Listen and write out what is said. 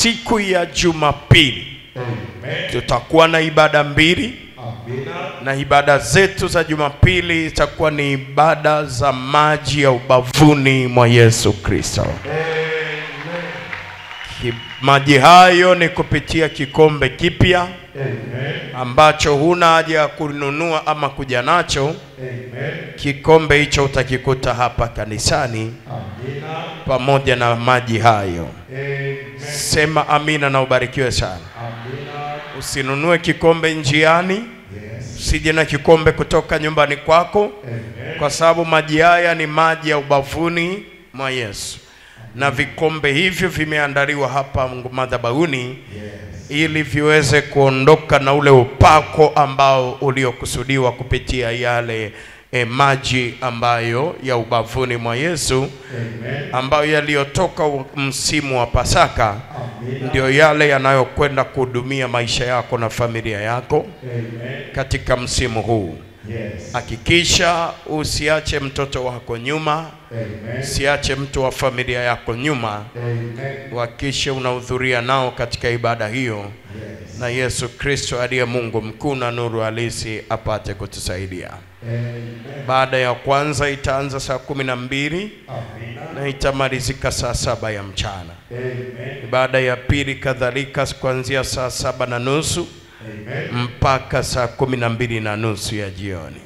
siku ya Jumapili tutakuwa na ibada mbili. Na ibada zetu za Jumapili itakuwa ni ibada za maji ya ubavuni mwa Yesu Kristo. Maji hayo ni kupitia kikombe kipya ambacho huna haja ya kununua ama kuja nacho. Kikombe hicho utakikuta hapa kanisani pamoja na maji hayo. Sema amina na ubarikiwe sana. Usinunue kikombe njiani. Usije na kikombe kutoka nyumbani kwako. Kwa sababu maji haya ni maji ya ubavuni mwa Yesu. Na vikombe hivyo vimeandaliwa hapa madhabahuni ili viweze kuondoka na ule upako ambao uliokusudiwa kupitia yale maji ambayo ya ubavuni mwa Yesu, ambayo yaliyotoka msimu wa Pasaka. Ndio yale yanayokwenda kuhudumia maisha yako na familia yako katika msimu huu. Hakikisha usiache mtoto wako nyuma. Usiache mtu wa familia yako nyuma. Hakikisha unahudhuria nao katika ibada hiyo. Na Yesu Kristo aliye Mungu mkuu na nuru halisi apate kutusaidia. Baada ya kwanza itaanza saa 12 na itamalizika saa 7 ya mchana. Baada ya pili kadhalika kuanzia saa 7:30 mpaka saa 12:30 ya jioni.